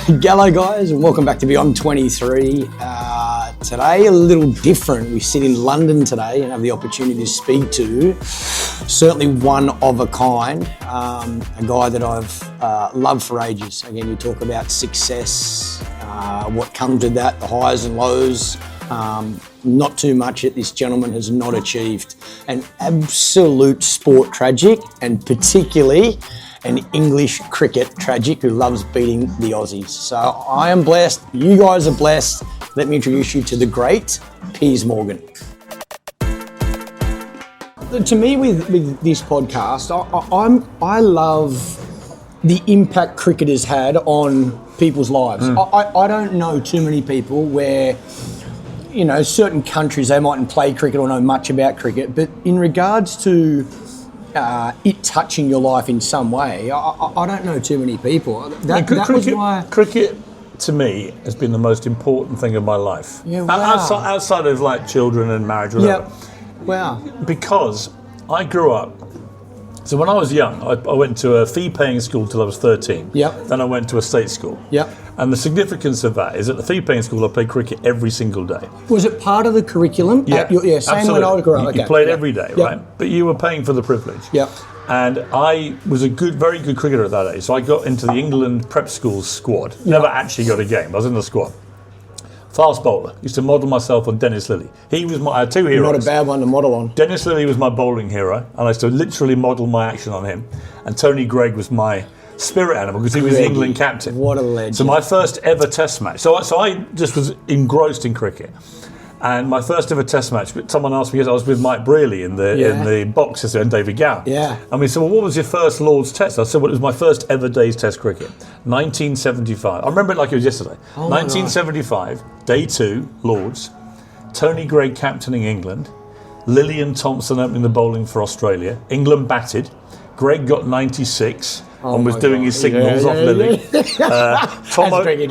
Hello guys, and welcome back to Beyond 23. Today a little different. We sit in London today and have the opportunity to speak to certainly one of a kind, a guy that I've loved for ages. Again, you talk about success, what comes with that, the highs and lows. Not too much that this gentleman has not achieved. An absolute sport tragic, and particularly an English cricket tragic who loves beating the Aussies. So I am blessed, you guys are blessed. Let me introduce you to the great PIERS Morgan. To me, with this podcast, I love the impact cricket has had on people's lives. I don't know too many people where, you know, certain countries, they mightn't play cricket or know much about cricket, but in regards to it touching your life in some way, I don't know too many people. Cricket, to me, has been the most important thing of my life. Yeah, wow. Outside of like children and marriage, whatever. Yeah. Wow. Because I grew up. So when I was young, I went to a fee-paying school till I was 13. Yep. Then I went to a state school. Yep. And the significance of that is at the fee-paying school, I played cricket every single day. Was it part of the curriculum? Yeah, same absolutely. when I was growing up. You played every day, right? But you were paying for the privilege. Yep. And I was a very good cricketer at that age. So I got into the England prep school squad. Never actually got a game. I was in the squad. Fast bowler. Used to model myself on Dennis Lillee. I had two heroes. Not a bad one to model on. Dennis Lillee was my bowling hero, and I used to literally model my action on him. And Tony Greig was my spirit animal because he was the England captain. What a legend. So my first ever test match. So I just was engrossed in cricket. And my first ever test match, someone asked me, I was with Mike Brearley in the boxes and David Gowan. Yeah. And we said, well, what was your first Lord's Test? I said, well, it was my first ever day's Test cricket, 1975. I remember it like it was yesterday. 1975, day 2, Lord's, Tony Greig captaining England, Lillian Thompson opening the bowling for Australia. England batted. Greig got 96. And was doing his signals off Lillee.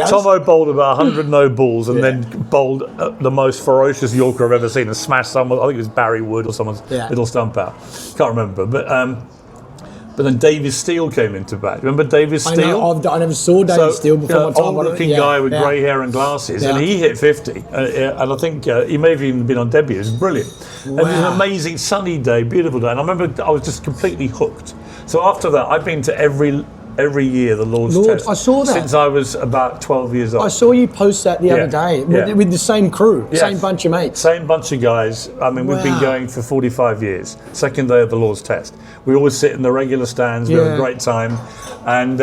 Tomo bowled about 100 no balls and then bowled the most ferocious Yorker I've ever seen and smashed someone. I think it was Barry Wood or someone's little stump out. Can't remember. But then David Steele came into bat. Remember David Steele? I never saw David Steele before my time. Old-looking guy with grey hair and glasses, and he hit 50. And I think he may have even been on debut. It was brilliant. Wow. And it was an amazing sunny day, beautiful day. And I remember I was just completely hooked. So after that, I've been to every year the Lord's Test. I saw that since I was about 12 years old. I saw you post that the other day with the same crew, same bunch of mates. Same bunch of guys. I mean, we've been going for 45 years. Second day of the Lord's Test. We always sit in the regular stands. We have a great time. And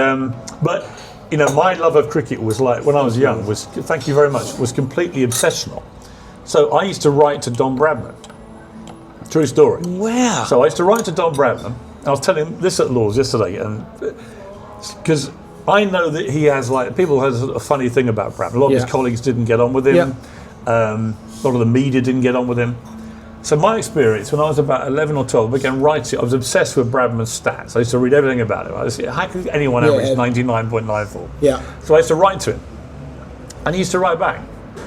but you know, my love of cricket was like when I was young. Thank you very much. Was completely obsessional. So I used to write to Don Bradman. True story. Wow. So I used to write to Don Bradman. I was telling him this at Lord's yesterday, and because I know that he has people has a funny thing about Bradman. A lot of his colleagues didn't get on with him. A lot of the media didn't get on with him. So my experience when I was about 11 or 12, I began writing. I was obsessed with Bradman's stats. I used to read everything about him. I was, how could anyone average 99.94? Yeah. So I used to write to him, and he used to write back.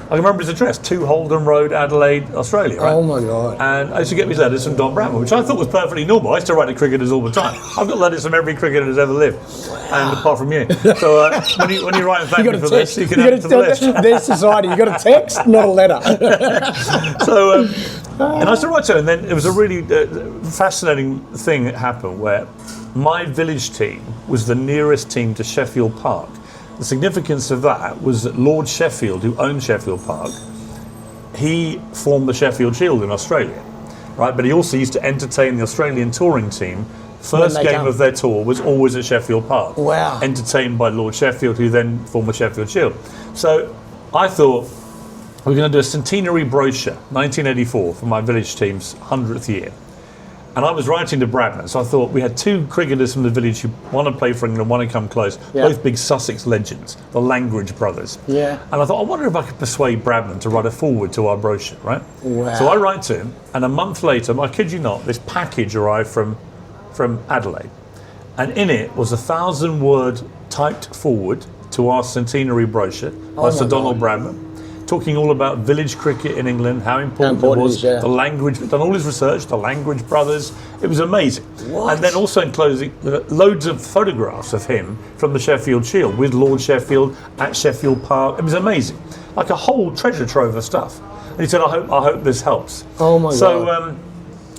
I can remember his address, 2 Holden Road, Adelaide, Australia. Right? Oh my God. And I used to get these letters from Don Bradman, which I thought was perfectly normal. I used to write to cricketers all the time. I've got letters from every cricketer who's ever lived, and apart from you. So when you write and thank me for this, you can add it to the list. Their society, you got a text, not a letter. So, and I used to write to him, and then it was a really fascinating thing that happened where my village team was the nearest team to Sheffield Park. The significance of that was that Lord Sheffield, who owned Sheffield Park, he formed the Sheffield Shield in Australia, right? But he also used to entertain the Australian touring team. First game of their tour was always at Sheffield Park. Wow. Entertained by Lord Sheffield, who then formed the Sheffield Shield. So I thought, we're going to do a centenary brochure, 1984, for my village team's 100th year. And I was writing to Bradman, so I thought we had 2 cricketers from the village who want to play for England, want to come close, both big Sussex legends, the Langridge brothers. Yeah. And I thought, I wonder if I could persuade Bradman to write a foreword to our brochure, right? Wow. So I write to him, and a month later, I kid you not, this package arrived from Adelaide. And in it was a 1,000-word typed foreword to our centenary brochure by Sir Donald Bradman. talking all about village cricket in England, how important it was, the language, done all his research, the Language brothers. It was amazing. What? And then also enclosing loads of photographs of him from the Sheffield Shield with Lord Sheffield at Sheffield Park. It was amazing. Like a whole treasure trove of stuff. And he said, I hope this helps. Oh my God.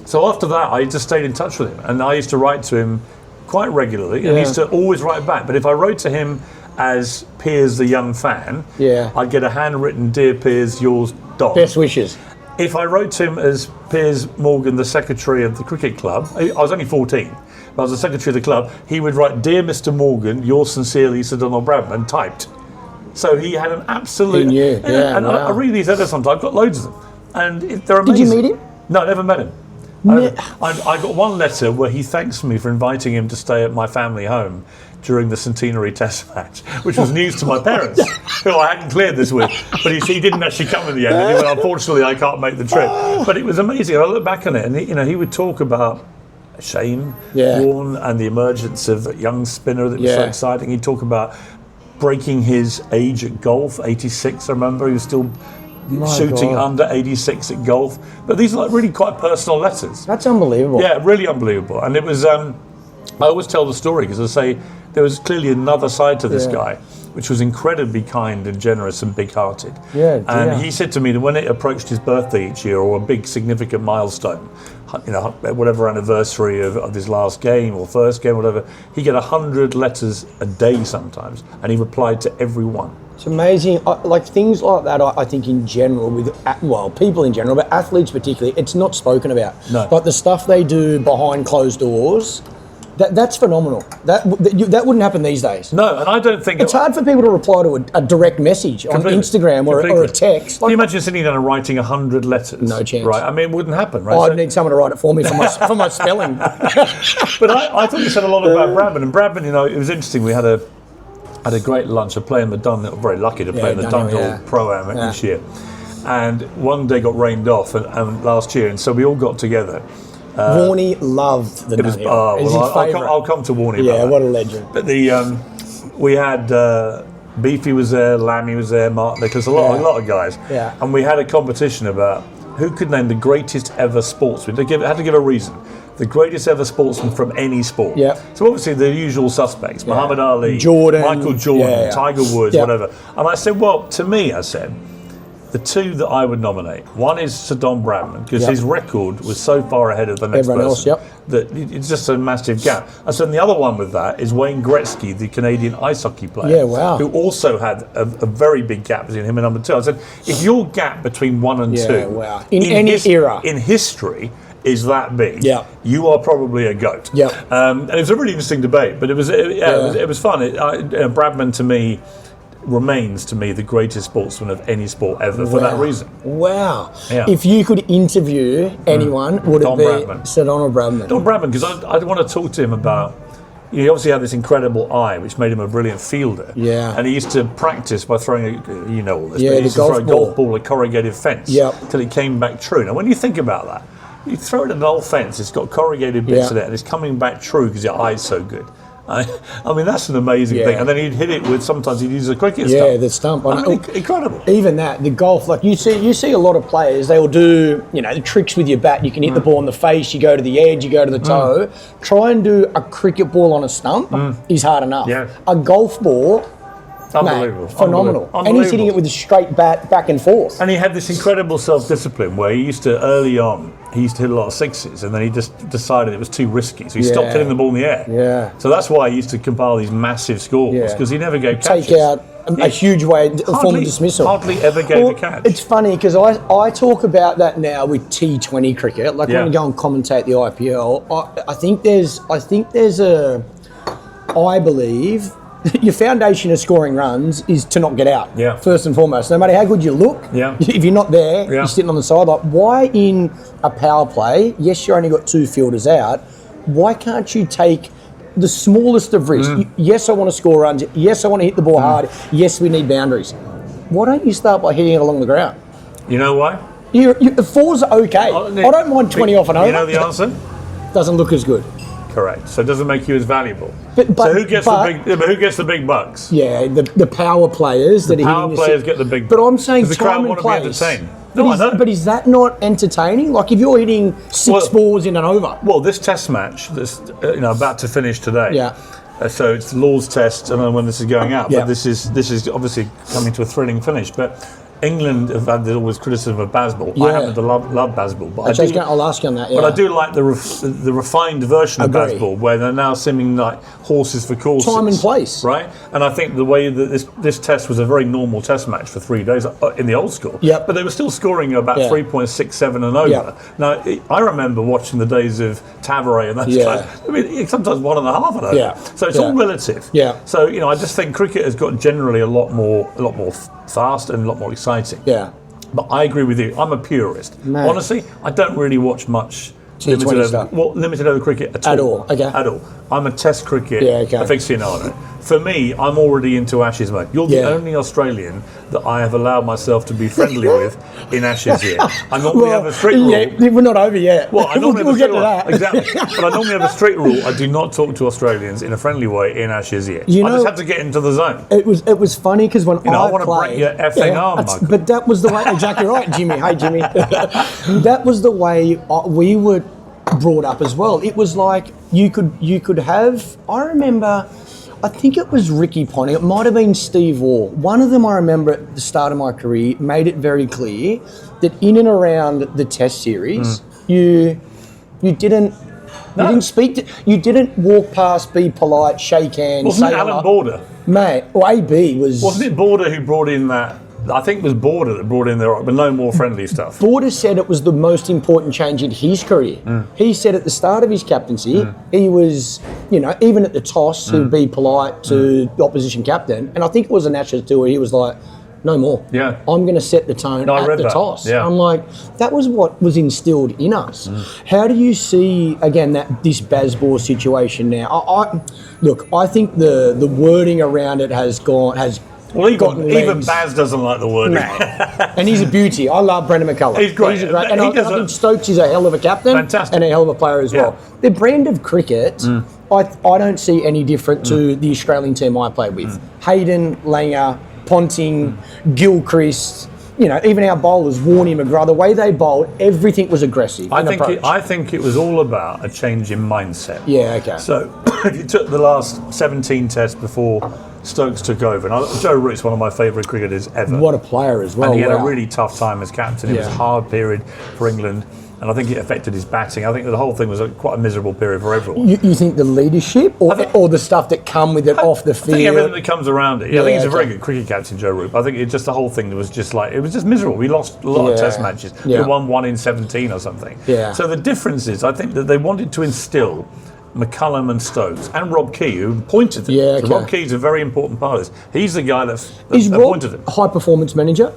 So after that, I just stayed in touch with him. And I used to write to him quite regularly. And he used to always write back. But if I wrote to him as Piers the young fan, I'd get a handwritten, "Dear Piers, yours, Don." Best wishes. If I wrote to him as Piers Morgan, the secretary of the cricket club, I was only 14, but I was the secretary of the club, he would write, "Dear Mr. Morgan, yours sincerely, Sir Donald Bradman," typed. So he had an absolute... I read these letters sometimes, I've got loads of them, and they're amazing. Did you meet him? No, I never met him. I got one letter where he thanks me for inviting him to stay at my family home during the centenary test match, which was news to my parents, who I hadn't cleared this with. But he didn't actually come in the end. And he went, "Unfortunately, I can't make the trip." But it was amazing. I look back on it, and he would talk about Shane Warne and the emergence of a young spinner that was so exciting. He'd talk about breaking his age at golf, 86, I remember. He was still shooting under 86 at golf. But these are like really quite personal letters. That's unbelievable. Yeah, really unbelievable. And it was, I always tell the story because I say there was clearly another side to this guy, which was incredibly kind and generous and big-hearted. And he said to me that when it approached his birthday each year, or a big significant milestone, whatever anniversary of his last game or first game, whatever, he'd get 100 letters a day sometimes, and he replied to every one. It's amazing. Like things like that, I think in general, people in general, but athletes particularly, it's not spoken about. No. Like the stuff they do behind closed doors, that's phenomenal. That wouldn't happen these days. No, and I don't think... It's hard for people to reply to a direct message on Instagram or a text. Can you imagine sitting down and writing 100 letters? No chance. Right, I mean, it wouldn't happen, right? I'd need someone to write it for me for my spelling. But I thought you said a lot about Bradman. And Bradman, it was interesting. We had a great lunch of playing the Dunhill. Very lucky to play in the Dunhill Pro-Am this year. And one day got rained off and last year, and so we all got together. Warney loved the Dunhill. I'll come to Warney. Yeah, what a legend. But we had Beefy was there, Lammy was there, Mark Nicholas, a lot of guys. Yeah. And we had a competition about who could name the greatest ever sportsman. They had to give a reason. The greatest ever sportsman from any sport. Yeah. So obviously the usual suspects: Muhammad Ali, Michael Jordan, Tiger Woods, whatever. And I said, well, to me, the two that I would nominate. One is Sir Don Bradman, because his record was so far ahead of the next person that it's just a massive gap. And so the other one with that is Wayne Gretzky, the Canadian ice hockey player, who also had a very big gap between him and number two. I said, if your gap between one and two in any era in history is that big, you are probably a GOAT. And it was a really interesting debate, but it was fun. Bradman, to me, remains to me the greatest sportsman of any sport ever for that reason. Wow. Yeah. If you could interview anyone, would it be Bradman. Sir Donald Bradman? Don Bradman, because I want to talk to him about... He obviously had this incredible eye, which made him a brilliant fielder. Yeah. And he used to practice by throwing all this, but he used to throw a golf ball, a corrugated fence, till it came back true. Now, when you think about that, you throw it at an old fence, it's got corrugated bits in it, and it's coming back true because your eye's so good. I mean, that's an amazing thing. And then he'd hit it with, sometimes he'd use a cricket stump. Yeah, the stump. Incredible. Even that, the golf, like you see a lot of players, they will do, the tricks with your bat. You can hit the ball in the face, you go to the edge, you go to the toe. Try and do a cricket ball on a stump is hard enough. Yeah. A golf ball, unbelievable. Phenomenal. And he's hitting it with a straight bat back and forth. And he had this incredible self-discipline where he used to, early on, he used to hit a lot of sixes, and then he just decided it was too risky. So he stopped hitting the ball in the air. Yeah. So that's why he used to compile these massive scores, because he never gave catches. Take out a huge way, a form of dismissal. Hardly ever gave a catch. It's funny because I talk about that now with T20 cricket. Like when we go and commentate the IPL, I believe your foundation of scoring runs is to not get out, first and foremost. No matter how good you look, if you're not there, you're sitting on the side. Like, why in a power play, yes, you only got two fielders out, why can't you take the smallest of risks? Yes, I want to score runs. Yes, I want to hit the ball hard. Yes, we need boundaries. Why don't you start by hitting it along the ground? You know why? The fours are okay. I don't mind 20 off and over. You know the answer? Doesn't look as good. Correct. So it doesn't make you as valuable. But so who gets the big bucks? Yeah, the power players that are power hitting players get the big. But I'm saying the time crowd and want place. to be entertained. But is that not entertaining? Like if you're hitting six balls in an over. Well, this Test match that's about to finish today. Yeah. So it's Lord's Test. I don't know when this is going out, Yeah. but this is obviously coming to a thrilling finish. But England have had always criticism of Bazball. Yeah. I happen to love Bazball, but I'll ask you on that. Yeah. But I do like the refined version of Agree. Bazball, where they're now seeming like horses for courses. Time and place. Right? And I think the way that this test was a very normal test match for 3 days in the old school. Yep. But they were still scoring about 3.67 and over. Yep. Now, I remember watching the days of Tavares and those guys. I mean, sometimes 1.5 and over. Yeah. So it's all relative. Yeah. So, I just think cricket has got generally a lot more fast and a lot more exciting. Yeah. But I agree with you. I'm a purist. Man. Honestly, I don't really watch much T20 limited over cricket at all. Okay. At all. I'm a Test cricket okay. aficionado. For me, I'm already into Ashes mode. You're the only Australian that I have allowed myself to be friendly with in Ashes yet. I normally have a strict rule. Yeah, we're not over yet. Well, I normally we'll have a get to that. Exactly. But I normally have a strict rule. I do not talk to Australians in a friendly way in Ashes yet. I just have to get into the zone. It was funny because when I played, want to break your effing arm, Michael. But that was the way. Exactly right, Jimmy. Hey, Jimmy. That was the way we were brought up as well. It was like you could have. I remember. I think it was Ricky Ponting. It might have been Steve Waugh. One of them, I remember at the start of my career, made it very clear that in and around the Test series, you didn't speak. You didn't walk past, be polite, shake hands. Wasn't it Alan Border? Mate, or AB was. Wasn't it Border who brought in that? I think it was Border that brought in but no more friendly stuff. Border said it was the most important change in his career. He said at the start of his captaincy, he was, even at the toss, he'd be polite to the opposition captain. And I think it was an Ashes too where he was like, no more. Yeah. I'm going to set the tone at the toss. Yeah. I'm like, that was what was instilled in us. How do you see, again, this Bazball situation now? I think the wording around it has Well, even Baz doesn't like the word. And he's a beauty. I love Brendan McCullum. He's great. And I think Stokes is a hell of a captain. Fantastic. And a hell of a player as well. The brand of cricket, I don't see any different to the Australian team I played with. Hayden, Langer, Ponting, Gilchrist, even our bowlers, Warney, McGrath, the way they bowled, everything was aggressive. I think it was all about a change in mindset. Yeah, okay. So if you took the last 17 tests before Stokes took over, and Joe Root's one of my favourite cricketers ever. What a player as well. And he had a really tough time as captain. It was a hard period for England, and I think it affected his batting. I think the whole thing was quite a miserable period for everyone. You think the leadership or the stuff that come with it off the field? I think everything that comes around it. I think he's a very good cricket captain, Joe Root. I think the whole thing was just miserable. We lost a lot of Test matches. We won 1 in 17 or something. Yeah. So the difference is, I think that they wanted to instill McCullum and Stokes and Rob Key, who appointed them. So Rob Key's a very important part of this. He's the guy that appointed them. High performance manager?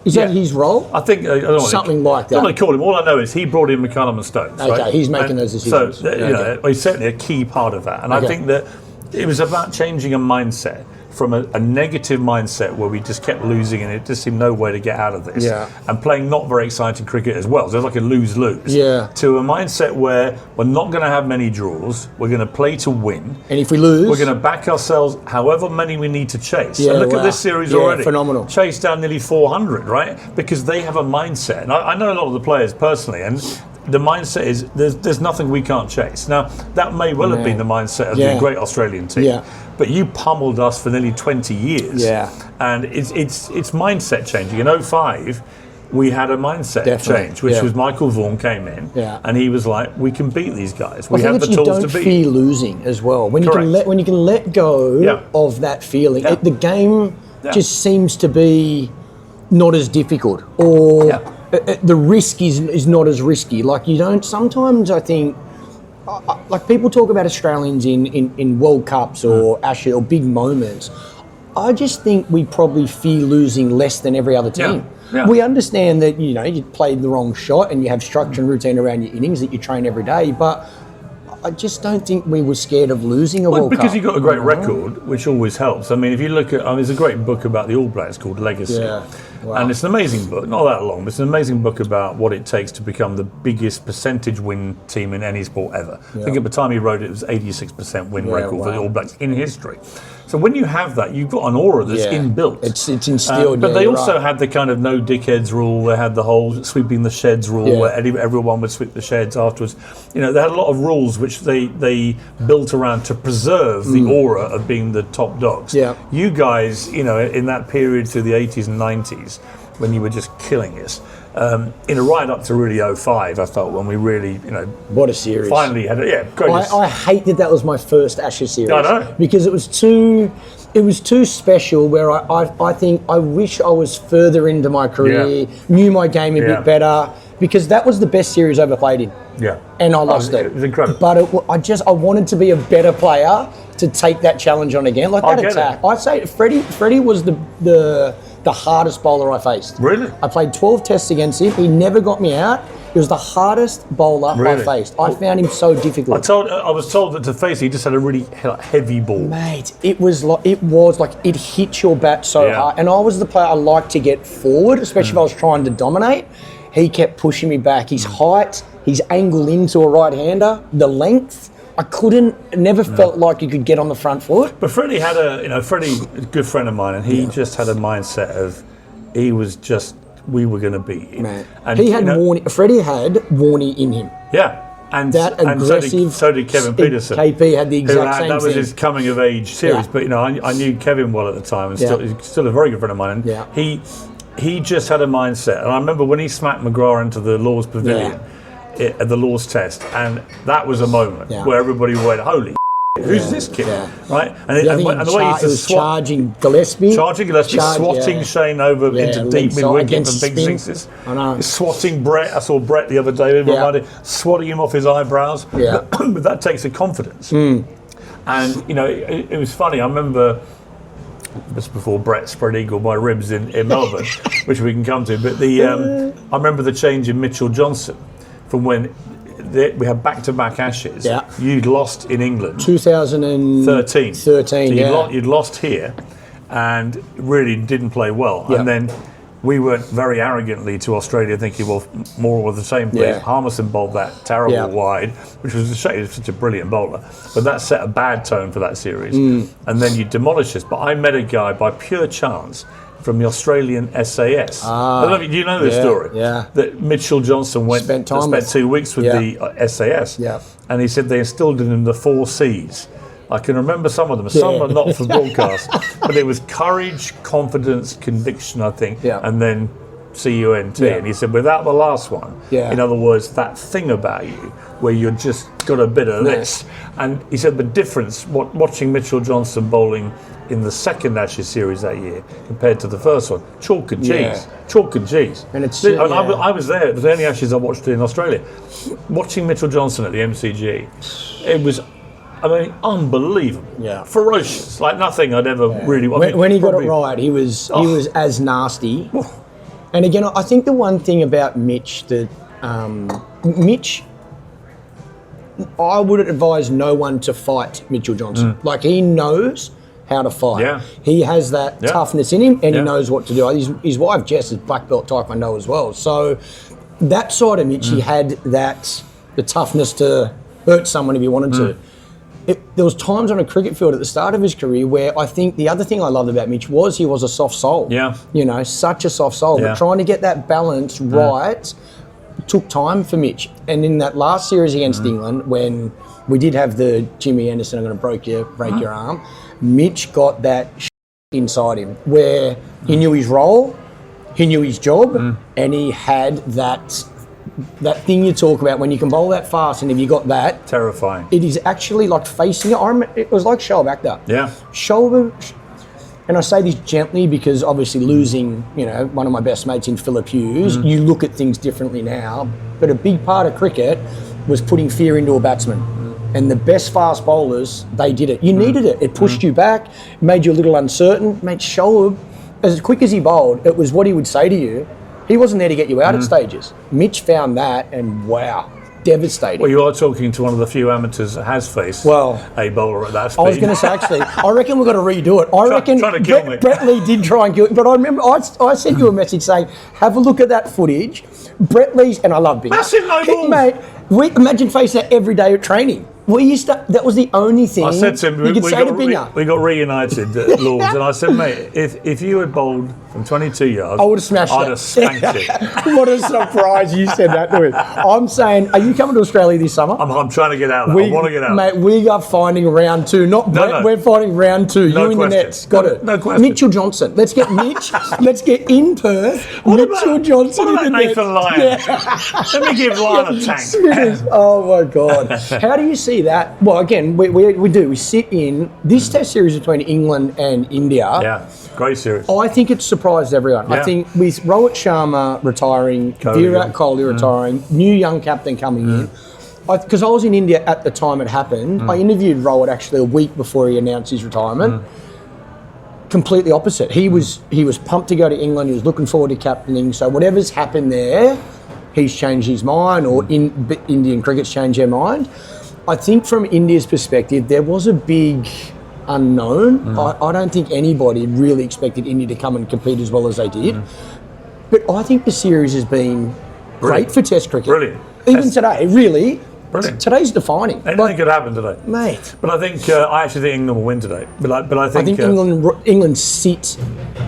Is that his role? I think I don't know something like that. I don't want to call him. All I know is he brought in McCullum and Stokes. Okay, right? he's making those decisions. So he's certainly a key part of that. And I think that it was about changing a mindset from a negative mindset where we just kept losing and it just seemed no way to get out of this. Yeah. And playing not very exciting cricket as well. So it's like a lose-lose. Yeah. To a mindset where we're not going to have many draws. We're going to play to win. And if we lose, we're going to back ourselves however many we need to chase. And look at this series already. Phenomenal. Chase down nearly 400, right? Because they have a mindset. And I know a lot of the players personally, and the mindset is there's nothing we can't chase. Now, that may well have been the mindset of the great Australian team. Yeah. But you pummeled us for nearly 20 years. Yeah. And it's mindset changing. In 2005, we had a mindset change, which was Michael Vaughan came in and he was like, we can beat these guys. We have the tools to beat. You don't fear losing as well. When you can let go of that feeling, the game just seems to be not as difficult, or the risk is not as risky. Like you don't. Sometimes I think, like people talk about Australians in World Cups or Ashes or big moments. I just think we probably fear losing less than every other team. Yeah. We understand that you played the wrong shot and you have structure and routine around your innings that you train every day, but I just don't think we were scared of losing a World Cup. Because you've got a great record, which always helps. I mean, if you look at, there's a great book about the All Blacks called Legacy. Yeah. Wow. And it's an amazing book, not that long, but it's an amazing book about what it takes to become the biggest percentage win team in any sport ever. I think at the time he wrote it was 86% win record for the All Blacks in history. So when you have that, you've got an aura that's inbuilt. It's instilled. But they also had the kind of no dickheads rule. They had the whole sweeping the sheds rule, where everyone would sweep the sheds afterwards. They had a lot of rules which they built around to preserve the aura of being the top dogs. Yeah. You guys, in that period through the 80s and 90s, when you were just killing us, in a ride up to really 05, I felt, when we really, what a series. Finally had it. Great. I hate that was my first Ashes series. I know. Because it was too special, where I think I wish I was further into my career, knew my game a bit better, because that was the best series I ever played in. Yeah. And I lost it. It was incredible. But I wanted to be a better player to take that challenge on again. Like that attack. I'd say Freddie was the hardest bowler I faced. Really? I played 12 tests against him. He never got me out. He was the hardest bowler I faced. I found him so difficult. I was told that to face, he just had a really heavy ball. Mate, it was like it hit your bat so hard. And I was the player I liked to get forward, especially if I was trying to dominate. He kept pushing me back. His height, his angle into a right-hander, the length. I never felt like you could get on the front foot. But Freddie had Freddie, a good friend of mine, and he just had a mindset of, we were going to beat you. Man. And he had Warney. Freddie had Warney in him. Yeah. And that aggressive. So did Kevin Peterson. KP had the exact same thing. That was his coming of age series. But I knew Kevin well at the time, and he's still a very good friend of mine. And he just had a mindset. And I remember when he smacked McGrath into the Lord's Pavilion at the Lord's Test, and that was a moment where everybody went, "Holy, who's this kid?" Right? And the way he was charging Gillespie, swatting Shane over into deep mid-wicket for big sixes. I know. Swatting Brett. I saw Brett the other day, swatting him off his eyebrows. Yeah. But that takes a confidence. And it was funny. I remember just before Brett spread eagle my ribs in Melbourne, which we can come to. But I remember the change in Mitchell Johnson from when we had back-to-back Ashes. Yeah. You'd lost in England. 2013. So you'd lost here and really didn't play well. Yeah. And then we went very arrogantly to Australia thinking, well, more of the same players. Yeah. Harmison bowled that terrible wide, which was a shame. He was such a brilliant bowler. But that set a bad tone for that series. And then you demolish us. But I met a guy by pure chance from the Australian SAS. I don't know, do you know this story? Yeah. That Mitchell Johnson spent 2 weeks with the SAS. Yeah. And he said they instilled in him the 4 Cs. I can remember some of them. Some are not for broadcast. But it was courage, confidence, conviction, I think, and then CUNT. And he said, without the last one, in other words, that thing about you where you're just got a bit of this. And he said the difference, watching Mitchell Johnson bowling in the second Ashes series that year compared to the first one, chalk and cheese. Chalk and cheese. And it's I was there. It was the only Ashes I watched in Australia. Watching Mitchell Johnson at the MCG, it was, unbelievable. Yeah. Ferocious. Like nothing I'd ever really... When he got it right, he was as nasty. And again, I think the one thing about Mitch that... Mitch... I would advise no one to fight Mitchell Johnson. Like, he knows how to fight. Yeah. He has that toughness in him, and he knows what to do. His wife, Jess, is black belt taekwondo as well. So that side of Mitch, he had the toughness to hurt someone if he wanted to. There was times on a cricket field at the start of his career where I think the other thing I loved about Mitch was he was a soft soul. Yeah. Such a soft soul. But trying to get that balance right took time for Mitch. And in that last series against England, when we did have the Jimmy Anderson, I'm going to break your arm, Mitch got that inside him where he knew his role, he knew his job, and he had that thing you talk about when you can bowl that fast, and if you got that... Terrifying. It is actually like facing it. It was like Shoaib Akhtar. Yeah. Shoaib, and I say this gently because obviously losing, one of my best mates in Phillip Hughes, you look at things differently now, but a big part of cricket was putting fear into a batsman. And the best fast bowlers, they did it. You needed it. It pushed you back, made you a little uncertain. Mate, Shoaib, as quick as he bowled, it was what he would say to you. He wasn't there to get you out at stages. Mitch found that, and wow, devastating. Well, you are talking to one of the few amateurs that has faced a bowler at that speed. I was going to say, actually, I reckon we've got to redo it. I reckon trying to kill me. Brett Lee did try and kill it, but I remember I sent you a message saying, have a look at that footage. Brett Lee's, and I love Binger. Massive no balls. Mate, we imagine facing that every day at training. That was the only thing I said to him, you could say to Binger. We got reunited at Lords, and I said, mate, if you had bowled from 22 yards, I would have smashed I'd have spanked it. What a surprise you said that to him. I'm saying, are you coming to Australia this summer? I'm trying to get out of that. I want to get out. Mate, we are finding round 2. Not Brett, No. we're finding round 2. No you in the question. nets. Got it. No question. Mitchell Johnson. Let's get Mitch. Let's get in Perth. Mitchell Johnson What in about the Nathan nets. Lyon? Yeah. Let me give Lyon a tank. Spinners. Oh my God. How do you see that? Well, again, we do. We sit in this test series between England and India. Yeah, great series. I think it's surprised everyone. Yeah. I think with Rohit Sharma retiring, Virat Kohli retiring, new young captain coming in. Because I was in India at the time it happened. I interviewed Rohit actually a week before he announced his retirement. Completely opposite. He was pumped to go to England. He was looking forward to captaining. So whatever's happened there, he's changed his mind, or Indian cricket's changed their mind. I think from India's perspective, there was a big unknown. I don't think anybody really expected India to come and compete as well as they did. But I think the series has been great for Test cricket. Brilliant. Even today, really. Brilliant. Today's defining. Anything could happen today. Mate. But I think, I actually think England will win today. But I think England sits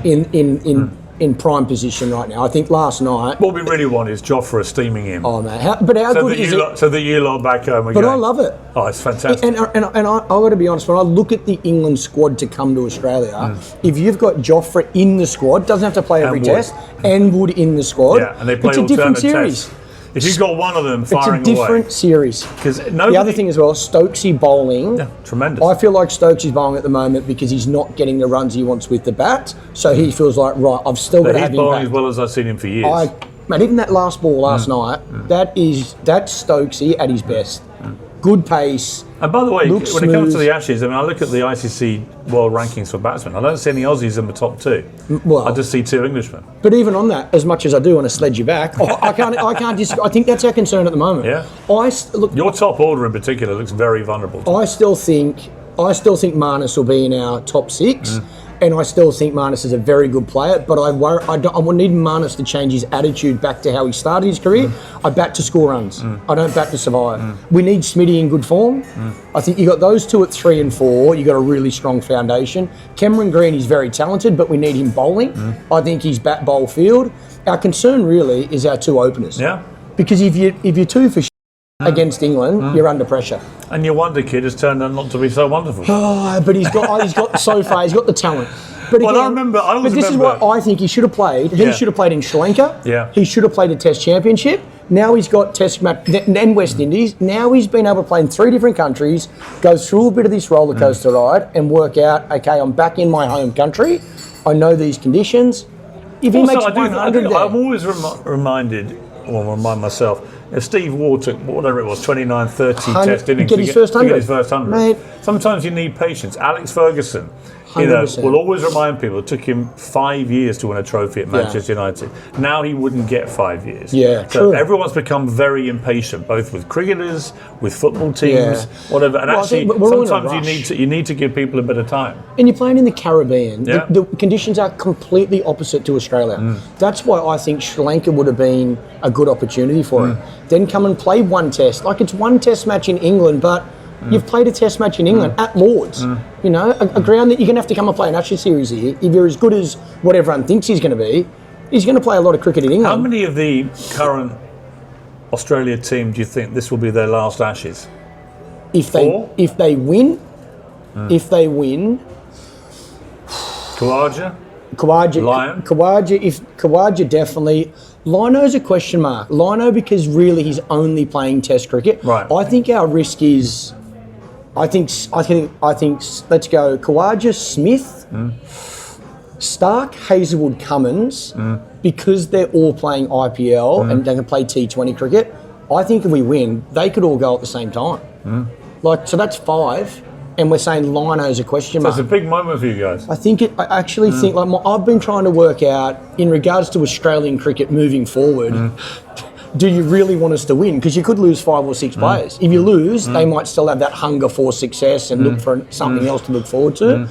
in prime position right now. I think last night. what we really want is Jofra steaming in. Oh man, how good is it? So that you lot back home again. But I love it. Oh, it's fantastic. And I got to be honest, when I look at the England squad to come to Australia, if you've got Jofra in the squad, doesn't have to play every test, and Wood in the squad, Yeah, and they play it's a different alternate series. tests. If you've got one of them firing It's a different away. series. The other thing as well, Stokesy bowling. Yeah, tremendous. I feel like Stokesy's bowling at the moment because he's not getting the runs he wants with the bat. So he feels like, right, I've still got to have He's bowling impact. as well as I've seen him for years. Mate, even that last ball last night, that's Stokesy at his best. Good pace. And by the way, when looks it comes to smooth. the Ashes, I mean, I look at the ICC world rankings for batsmen. I don't see any Aussies in the top 2. Well, I just see 2 Englishmen. But even on that, as much as I do want to sledge you back, I can't disagree. I think that's our concern at the moment. Yeah. Look, Your top order in particular looks very vulnerable. I still think Marnus will be in our top 6. And I still think Marnus is a very good player, but I will need Marnus to change his attitude back to how he started his career. I bat to score runs. I don't bat to survive. We need Smitty in good form. I think you got those 2 at 3 and 4. You got a really strong foundation. Cameron Green is very talented, but we need him bowling. I think he's bat bowl field. Our concern really is our 2 openers. Yeah. Because if you're 2 for against England, you're under pressure. And your wonder kid has turned out not to be so wonderful. Oh, but he's got so far, he's got the talent. But Well, again, I always this is remember- what I think he should have played. He Yeah. should have played in Sri Lanka. Yeah. He should have played a Test Championship. Now he's got Test match and West Indies. Now he's been able to play in 3 different countries, go through a bit of this roller coaster ride, and work out. Okay, I'm back in my home country. I know these conditions. If he makes 100 there, I'm always reminded, or remind myself, if Steve Waugh took whatever it was, 29, 30 test innings get his first 100. to get his first 100. Mate. Sometimes you need patience. Alex Ferguson, 100%. will always remind people it took him 5 years to win a trophy at Manchester United. Now he wouldn't get 5 years. Yeah, so true. everyone's become very impatient, both with cricketers, with football teams, whatever. And Well, I actually, think we're all in a sometimes you need to give people a bit of time. and you're playing in the Caribbean, Yeah. the conditions are completely opposite to Australia. That's why I think Sri Lanka would have been a good opportunity for him. Then come and play 1 test. Like it's 1 test match in England, but you've played a test match in England at Lords. You know, a ground that you're going to have to come and play an Ashes series here. If you're as good as what everyone thinks he's going to be, he's going to play a lot of cricket in England. How many of the current Australia team do you think this will be their last Ashes? If Four? they win, Khawaja? Lyon? Khawaja definitely. Lino's a question mark. Lino because really he's only playing Test cricket. Right. I think our risk is. I think. Let's go. Khawaja, Smith, Stark, Hazelwood, Cummins, because they're all playing IPL and they can play T20 cricket. I think if we win, they could all go at the same time. So that's 5, and we're saying Lino's a question mark. That's a big moment for you guys. I think I actually think I've been trying to work out in regards to Australian cricket moving forward. do you really want us to win? Because you could lose 5 or 6 players. If you lose, they might still have that hunger for success and look for something else to look forward to.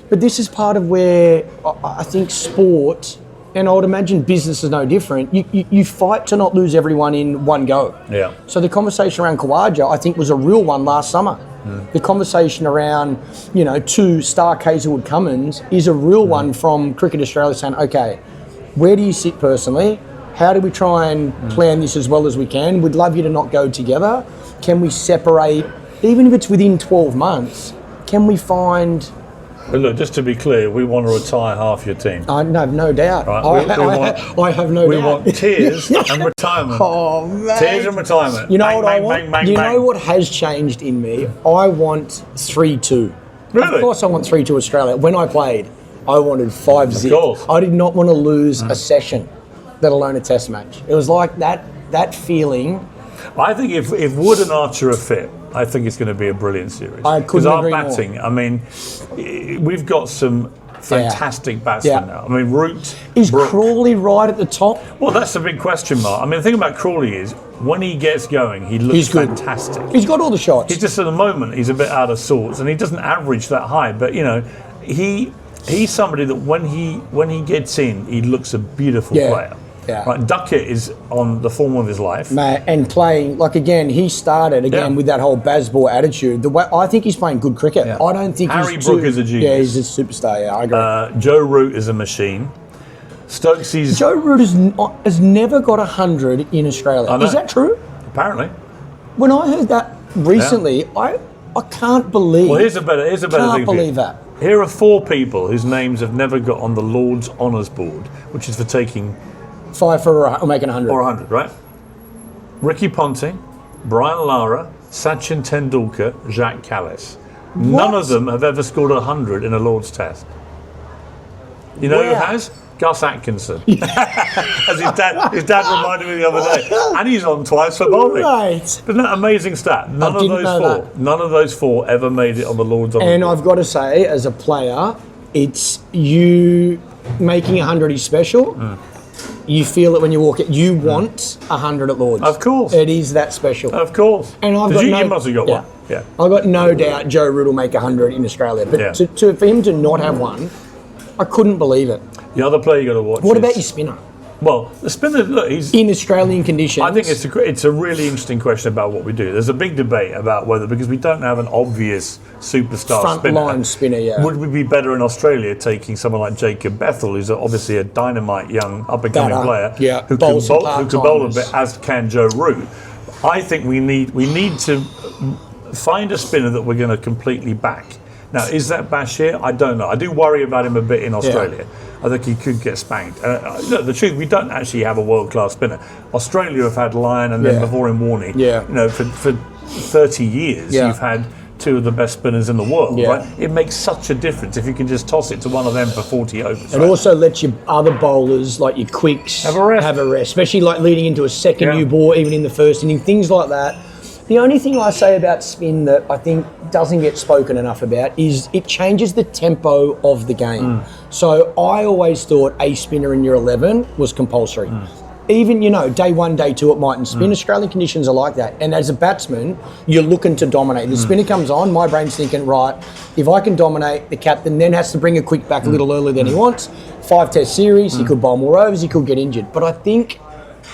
But this is part of where I think sport, and I would imagine business is no different, you fight to not lose everyone in one go. Yeah. So the conversation around Khawaja, I think, was a real one last summer. The conversation around, 2 Stark Hazelwood Cummins is a real one from Cricket Australia saying, okay, where do you sit personally? How do we try and plan this as well as we can? We'd love you to not go together. Can we separate, even if it's within 12 months, can we find... But look, just to be clear, we want to retire half your team. I have no doubt. Right, I have no doubt. We want tears and retirement. Oh, man. Tears and retirement. You know bang, what bang, I want? bang, bang, you bang. know what has changed in me? I want 3-2. Really? Of course I want 3-2 Australia. When I played, I wanted 5 zip. Of course. I did not want to lose a session, let alone a test match. It was like that feeling. I think if Wood and Archer are fit, I think it's going to be a brilliant series. I couldn't agree more. Because our batting, I mean, we've got some fantastic batsmen now. I mean, Root, Is Brook. Crawley right at the top? Well, that's the big question mark. I mean, the thing about Crawley is, when he gets going, he looks He's good. fantastic. He's got all the shots. He's just at the moment, he's a bit out of sorts, and he doesn't average that high. But, he's somebody that when he gets in, he looks a beautiful player. Yeah. Right, Duckett is on the form of his life. And playing, he started with that whole Bazball attitude. The way I think he's playing good cricket. Yeah. I don't think Harry Brook is a genius. Yeah, he's a superstar. Yeah, I agree. Joe Root is a machine. Stokesy's... Joe Root has never got 100 in Australia. I know. Is that true? Apparently. When I heard that recently, I can't believe. Well, here's a better thing. Can't believe that. Here are 4 people whose names have never got on the Lord's Honours Board, which is for taking 5 for or making 100. or 100, right? Ricky Ponting, Brian Lara, Sachin Tendulkar, Jacques Kallis. None of them have ever scored 100 in a Lord's Test. You know who has? Gus Atkinson. As his dad reminded me the other day. And he's on twice for bowling. Right. Isn't that an amazing stat? None of those 4 ever made it on the Lord's Honours And Board. I've got to say, as a player, it's you making 100 is special. You feel it when you walk it. You want 100 at Lords. Of course. It is that special. Of course. And I've you got must have got one. Yeah. I've got no doubt Joe Root will make 100 in Australia. But for him to not have one, I couldn't believe it. The other player you got to watch What about your spinner? Well, the spinner, look, he's... In Australian conditions. I think it's a really interesting question about what we do. There's a big debate about whether, because we don't have an obvious superstar front-line spinner, yeah. Would we be better in Australia taking someone like Jacob Bethel, who's obviously a dynamite young up-and-coming player, who can bowl a bit, as can Joe Root. I think we need to find a spinner that we're going to completely back. Now, is that Bashir? I don't know. I do worry about him a bit in Australia. Yeah. I think he could get spanked. Look, the truth, we don't actually have a world-class spinner. Australia have had Lyon and then before him Warney. Yeah. For 30 years, you've had 2 of the best spinners in the world. Yeah. Right? It makes such a difference if you can just toss it to one of them for 40 overs. It also lets your other bowlers, like your quicks, have a rest, especially like leading into a second new ball, even in the first inning, things like that. The only thing I say about spin that I think doesn't get spoken enough about is it changes the tempo of the game. So I always thought a spinner in your 11 was compulsory. Even, day 1, day 2, it mightn't spin. Australian conditions are like that. And as a batsman, you're looking to dominate. The spinner comes on, my brain's thinking, right, if I can dominate, the captain then has to bring a quick back a little earlier than he wants. 5 test series, he could bowl more overs, he could get injured. But I think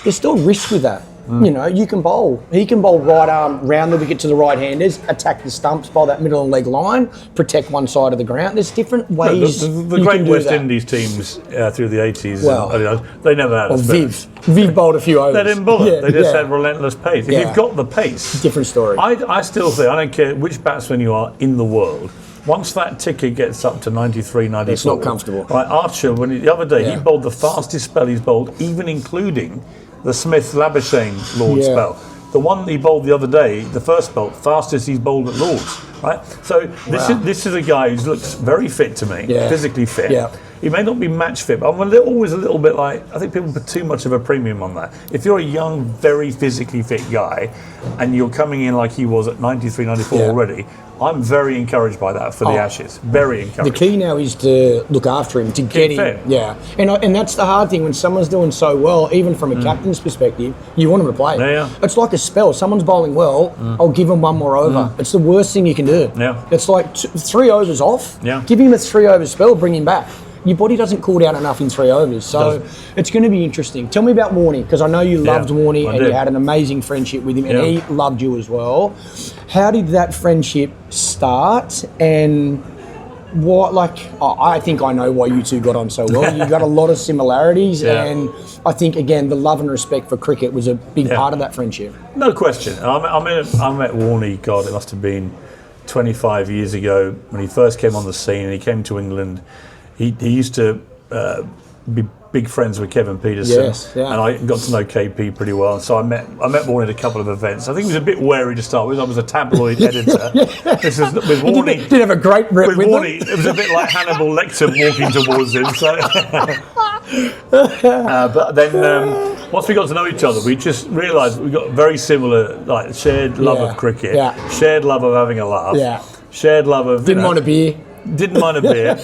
there's still risk with that. You can bowl. He can bowl right arm round the wicket to the right-handers, attack the stumps, bowl that middle and leg line, protect one side of the ground. There's different ways. The great West Indies teams through the 80s, they never had a spinner. Viv bowled a few overs. They didn't bother. They just had relentless pace. If you've got the pace, different story. I still think, I don't care which batsman you are in the world, once that ticker gets up to 93, 94... It's not comfortable. Right, Archer, the other day, he bowled the fastest spell he's bowled, even including the Smith-Labuschagne Lord's spell. The one he bowled the other day, the first spell, fastest he's bowled at Lord's, right? So this is a guy who looks very fit to me, physically fit. he may not be match fit, but I'm always a little bit like, I think people put too much of a premium on that. If you're a young, very physically fit guy, and you're coming in like he was at 93, 94 already, I'm very encouraged by that for the Ashes. Very encouraged. The key now is to look after him, to get him. Fit. Yeah, and that's the hard thing when someone's doing so well. Even from a captain's perspective, you want him to play. Yeah. It's like a spell. Someone's bowling well, I'll give him one more over. It's the worst thing you can do. Yeah. It's like 3 overs off. Yeah. Give him a 3 over spell, bring him back. Your body doesn't cool down enough in 3 overs, so it's going to be interesting. Tell me about Warnie, because I know you loved Warnie and you had an amazing friendship with him, and he loved you as well. How did that friendship start, and what, like, I think I know why you two got on so well. You got a lot of similarities, and I think, again, the love and respect for cricket was a big part of that friendship. No question. I met Warnie, God, it must have been 25 years ago when he first came on the scene, and he came to England. He used to be big friends with Kevin Peterson, and I got to know KP pretty well. So I met Warnie at a couple of events. I think he was a bit wary to start with. I was a tabloid editor. This is with Warnie. Did have a great rep with Warnie. him. It was a bit like Hannibal Lecter walking towards him. So, but then once we got to know each other, we just realised we got very similar, like shared love of cricket, shared love of having a laugh, shared love of didn't mind a beer. Didn't mind a beer.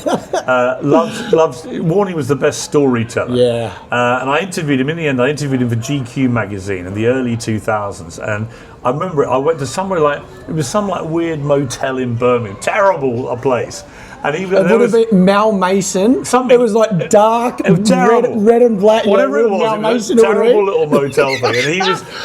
Loves. Warnie was the best storyteller. And I interviewed him. In the end, I interviewed him for GQ magazine in the early 2000s. And I remember I went to somewhere like, it was some like weird motel in Birmingham, terrible a place. And he would have been Mal Mason. Something. It was like dark, red and black. Whatever it was, Mal Mason, a terrible little motel thing.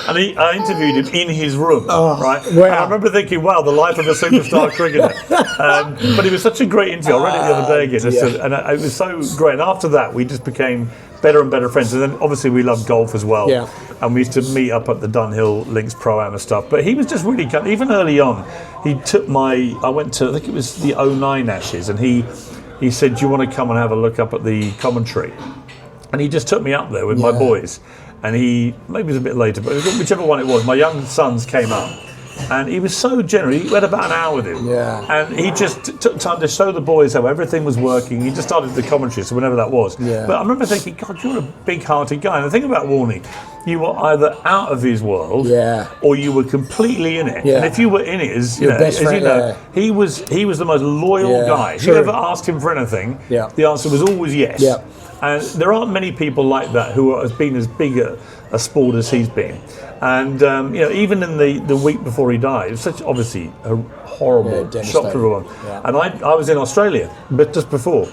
And I interviewed him in his room, right? Wow. And I remember thinking, wow, the life of a superstar cricketer. But it was such a great interview. I read it the other day again, and it was so great. And after that, we just became better and better friends. And then obviously we loved golf as well. And we used to meet up at the Dunhill Links Pro-Am and stuff. But he was just really good. Even early on, he took I went to, I think it was the 09 Ashes, and he said, do you want to come and have a look up at the commentary? And he just took me up there with my boys. And maybe it was a bit later, but whichever one it was, my young sons came up. And he was so generous. He had about an hour with him. And he just took time to show the boys how everything was working. He just started the commentary, so whenever that was. But I remember thinking, God, you're a big-hearted guy. And the thing about Warnie, you were either out of his world or you were completely in it. And if you were in it, as you know, he was the most loyal guy. If you ever asked him for anything, the answer was always yes. And there aren't many people like that who have been as big a sport as he's been. And even in the week before he died, it was obviously a horrible shock for everyone. And I was in Australia, but just before,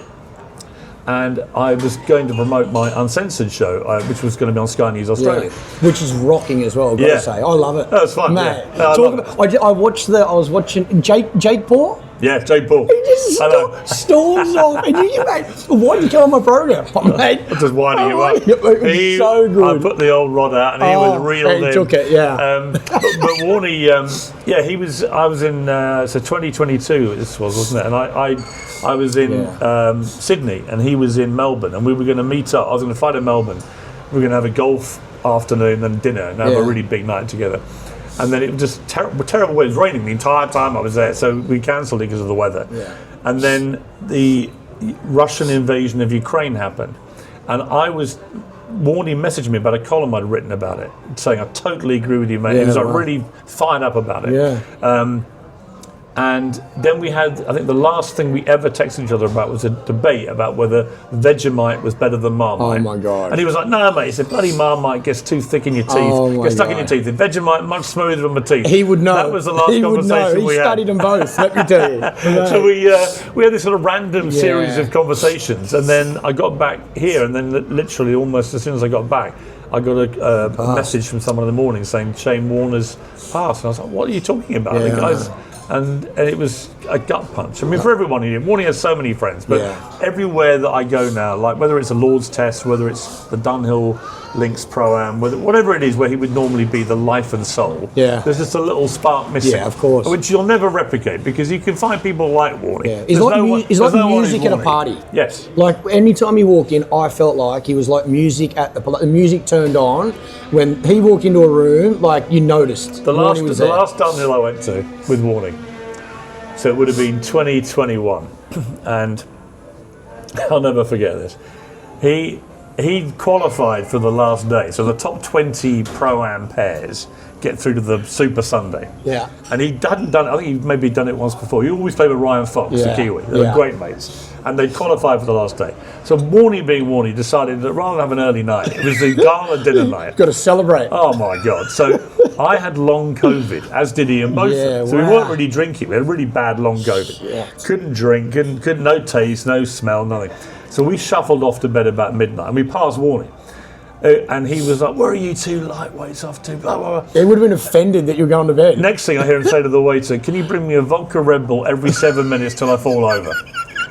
and I was going to promote my Uncensored show, which was going to be on Sky News Australia, which is rocking as well. I've got to say, I love it. That's fun, mate. I was watching Jake Paul. Yeah, Jake Paul. He just storms off. And mate, why did you come on my program? Mate, I'm just winding you up. It was so good. I put the old rod out and he was real. He took it, but Warnie, he was. I was in 2022. This wasn't it? And I was in Sydney and he was in Melbourne, and we were going to meet up. I was going to fly to Melbourne. We were going to have a golf afternoon and dinner and have a really big night together. And then it was just terrible weather. It was raining the entire time I was there, so we cancelled it because of the weather. And then the Russian invasion of Ukraine happened, and Warnie messaged me about a column I'd written about it, saying, I totally agree with you, mate. He was really fired up about it. And then we had, I think the last thing we ever texted each other about was a debate about whether Vegemite was better than Marmite. Oh my God. And he was like, no, mate. He said, bloody Marmite gets too thick in your teeth. Gets stuck in your teeth. The Vegemite, much smoother on my teeth. He would know. That was the last conversation we had. He studied them both, let me tell you. So we had this sort of random series of conversations. And then I got back here, and then literally almost as soon as I got back, I got a message from someone in the morning saying Shane Warner's passed. And I was like, what are you talking about? The guys... And it was a gut punch. I mean, for everyone here, Warnie has so many friends, but everywhere that I go now, like whether it's a Lord's Test, whether it's the Dunhill Links Pro-Am, whatever it is where he would normally be the life and soul, there's just a little spark missing. Yeah, of course. Which you'll never replicate, because you can find people like Warnie. Yeah. It's like music at a party. Yes. Like anytime he walked in, I felt like he was like music at the music turned on. When he walked into a room, like you noticed. The last Dunhill I went to with Warnie, so it would have been 2021, and I'll never forget this. He qualified for the last day, so the top 20 Pro-Am pairs get through to the Super Sunday. Yeah. And he hadn't done it, I think he'd maybe done it once before. He always played with Ryan Fox, the Kiwi. They were great mates. And they qualified for the last day. So Warney being Warney decided that rather than have an early night, it was the gala dinner night. Got to celebrate. Oh my God. So I had long COVID, as did Ian Beaufort. So we weren't really drinking. We had really bad long COVID. Yeah. Couldn't drink, couldn't no taste, no smell, nothing. So we shuffled off to bed about midnight and we passed Warney. And he was like, "Where are you two lightweights off to?" Blah, blah, blah. He would have been offended that you were going to bed. Next thing I hear him say to the waiter, "Can you bring me a vodka Red Bull every 7 minutes till I fall over?"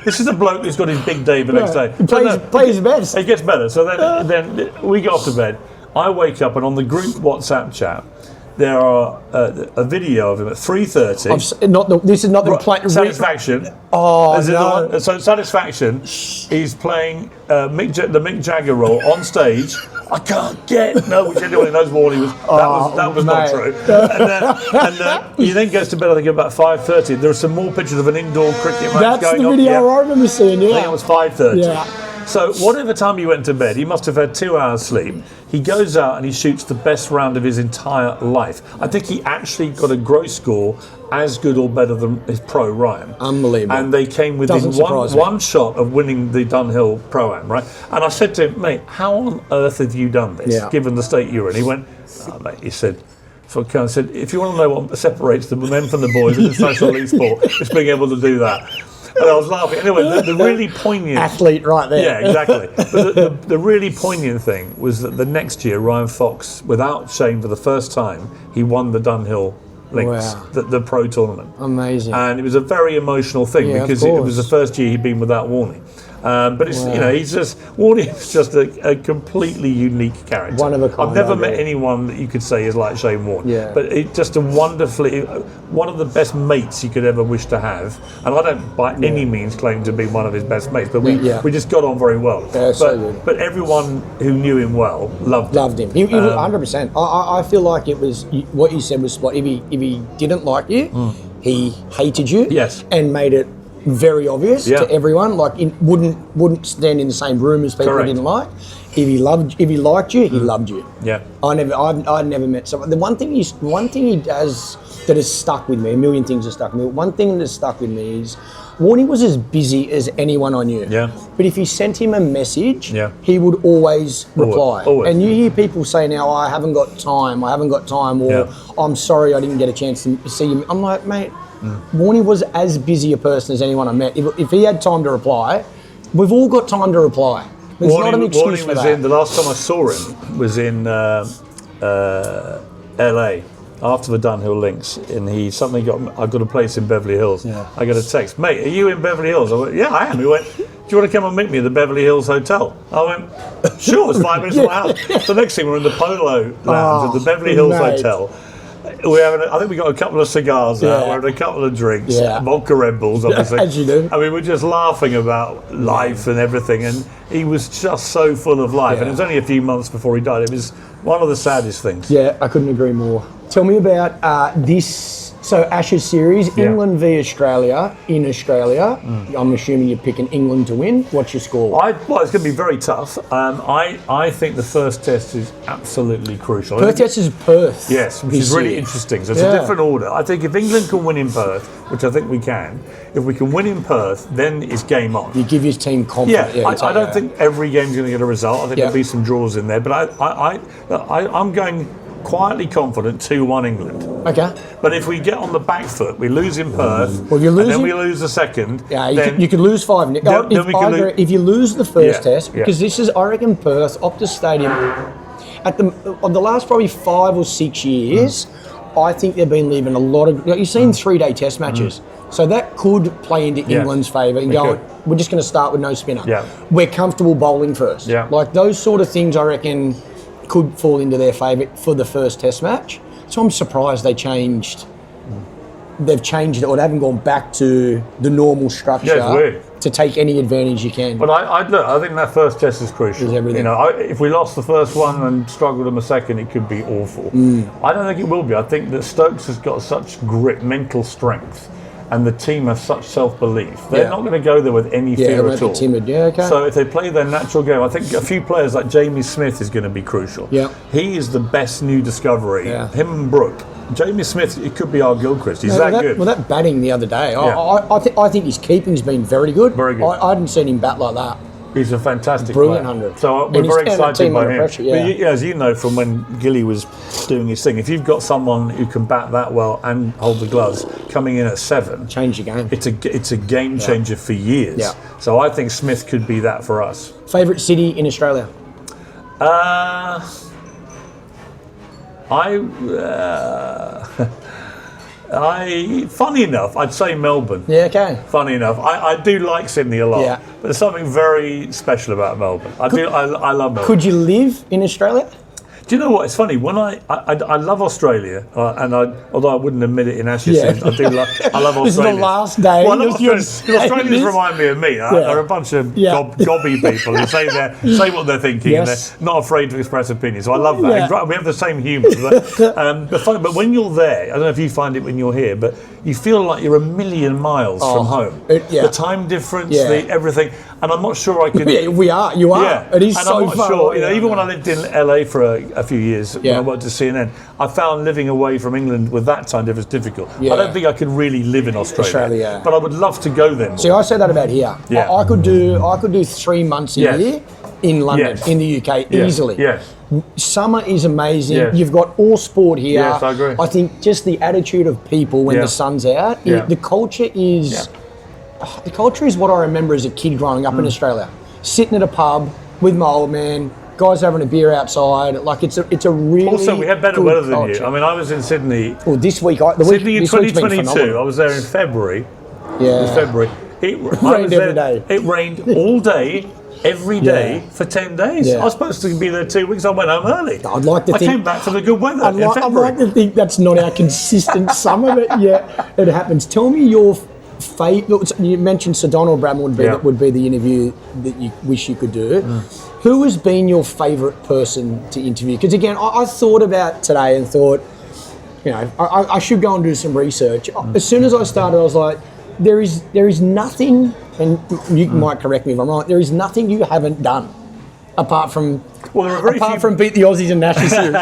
This is a bloke who's got his big day the next day. He plays his best. It gets better. So then we go off to bed. I wake up and on the group WhatsApp chat, there are a video of him at 3:30. This is not the Satisfaction. Oh, no. So Satisfaction, he's playing the Mick Jagger role on stage. I can't get which anyone knows Warney was. That was not true. And he then goes to bed. I think about 5:30. There are some more pictures of an indoor cricket match going on. That's the video I remember seeing. Yeah, I think it was 5:30. Yeah. So whatever time he went to bed, he must have had 2 hours sleep. He goes out and he shoots the best round of his entire life. I think he actually got a gross score as good or better than his pro Ryan. Unbelievable. And they came within one shot of winning the Dunhill Pro-Am, right? And I said to him, "Mate, how on earth have you done this, given the state you're in?" He went, "Mate," he said, so I said, "If you want to know what separates the men from the boys in international league sport, it's being able to do that." And I was laughing. Anyway, the really poignant... Athlete right there. Yeah, exactly. But the really poignant thing was that the next year, Ryan Fox, without shame for the first time, he won the Dunhill Links, the pro tournament. Amazing. And it was a very emotional thing because it was the first year he'd been without Warney. But it's Warney is just a completely unique character. One of a kind. I've never met anyone that you could say is like Shane Warne. Yeah. But it's just one of the best mates you could ever wish to have. And I don't by any means claim to be one of his best mates, but we just got on very well. Yeah, but everyone who knew him well loved him. He 100%. I feel like it was what you said was spot. If he didn't like you, he hated you. Yes. And made it very obvious to everyone. Like wouldn't stand in the same room as people he didn't like. If he liked you, he loved you. Yeah. I never met someone. The one thing he does that has stuck with me. A million things have stuck with me. One thing that has stuck with me is Warney was as busy as anyone I knew. Yeah. But if you sent him a message, he would always reply. Always. And you hear people say now, "I haven't got time," or "I'm sorry, I didn't get a chance to see him." I'm like, mate. Warney was as busy a person as anyone I met. If he had time to reply, we've all got time to reply. There's not an excuse for that. The last time I saw him was in LA after the Dunhill Links, and I got a place in Beverly Hills. Yeah. I got a text, "Mate, are you in Beverly Hills?" I went, "Yeah, I am." He went, "Do you want to come and meet me at the Beverly Hills Hotel?" I went, "Sure, it's 5 minutes from my house." The next thing we're in the Polo Lounge at the Beverly Hills Hotel. I think we got a couple of cigars out, we're having a couple of drinks, vodka Red Bulls, obviously. As you do. I mean, we're just laughing about life and everything, and he was just so full of life. And it was only a few months before he died. It was one of the saddest things. Yeah, I couldn't agree more. Tell me about this. So Ashes series, England v Australia in Australia. I'm assuming you're picking England to win. What's your score? Well, it's going to be very tough. I think the first test is absolutely crucial. First test is Perth. Yes, which is really interesting. So it's a different order. I think if England can win in Perth, which I think we can, if we can win in Perth, then it's game on. You give your team confidence. Yeah, I don't think every game's going to get a result. I think there'll be some draws in there. But I'm going quietly confident 2-1 England. Okay. But if we get on the back foot, we lose in Perth, well, and then we lose the second. Yeah, you could lose 5. If you lose the first test, because this is, I reckon, Perth, Optus Stadium, of the last probably 5 or 6 years, I think they've been leaving a lot of... You've seen 3-day test matches. So that could play into England's favour and go, we're just going to start with no spinner. Yeah. We're comfortable bowling first. Yeah. Like those sort of things, I reckon, could fall into their favour for the first test match. So I'm surprised they've changed it, or they haven't gone back to the normal structure to take any advantage you can. But I think that first test is crucial. Is everything. If we lost the first one and struggled in the second, it could be awful. I don't think it will be. I think that Stokes has got such grit, mental strength, and the team have such self-belief. They're not going to go there with any fear at all. Timid. Yeah, okay. So if they play their natural game, I think a few players like Jamie Smith is going to be crucial. Yeah. He is the best new discovery. Yeah. Him and Brooke. Jamie Smith, it could be our Gilchrist. He's that good. Well, that batting the other day, Yeah. I think his keeping's been very good. Very good. I hadn't seen him bat like that. He's a fantastic Brilliant player. 100. So we're And he's very turned that excited team by under him. pressure, yeah. But as you know from when Gilly was doing his thing, if you've got someone who can bat that well and hold the gloves coming in at 7, Change your game. it's a game changer for years. Yeah. So I think Smith could be that for us. Favourite city in Australia? Funny enough, I'd say Melbourne. Yeah, okay. Funny enough, I do like Sydney a lot, Yeah. but there's something very special about Melbourne. I love Melbourne. Could you live in Australia? Do you know what? It's funny when I love Australia, although I wouldn't admit it in Ashes, Yeah. I love Australia. This is the last day. Well, I love You're Australians. saying Australians this? remind me of me. They're a bunch of gobby people who say what they're thinking Yes. and they're not afraid to express opinions. So I love that. Yeah. We have the same humour. But when you're there, I don't know if you find it when you're here, but you feel like you're a million miles from home. Yeah. The time difference, Yeah. everything, and I'm not sure I could. Yeah, we are. You are. Yeah, It is and so I'm not far sure. away. Even when I lived in LA for a few years, when Yeah. I worked at CNN, I found living away from England with that time difference difficult. Yeah. I don't think I could really live in Australia, yeah. but I would love to go there more. See, I say that about here. Yeah. I could do 3 months a Yes. year in London, Yes. in the UK, Yes. easily. Yes. Summer is amazing. Yes. You've got all sport here. Yes, I agree. I think just the attitude of people when Yeah. the sun's out, Yeah. the culture is. The culture is what I remember as a kid growing up in Australia. Sitting at a pub with my old man, guys having a beer outside. Like it's a really Also, we had better good weather than culture. you. I mean, I was in Sydney. Well, this week, Sydney in this week's been 2022. I phenomenal. was there in February. Yeah. February. It rained every day. It rained all day, every day for 10 days. Yeah. I was supposed to be there 2 weeks. I went home early. I'd like to I think- came back for the good weather in I'd February. like to think that's not our consistent summer, but yeah, it happens. Tell me your favourite. You mentioned Sir Donald Bradman would be the interview that you wish you could do. Who has been your favourite person to interview? Because again, I thought about today and thought, I should go and do some research. As soon as I started, I was like, there is nothing, and you might correct me if I'm wrong. There is nothing you haven't done apart from. Well, there are very few. From beat the Aussies in National Series.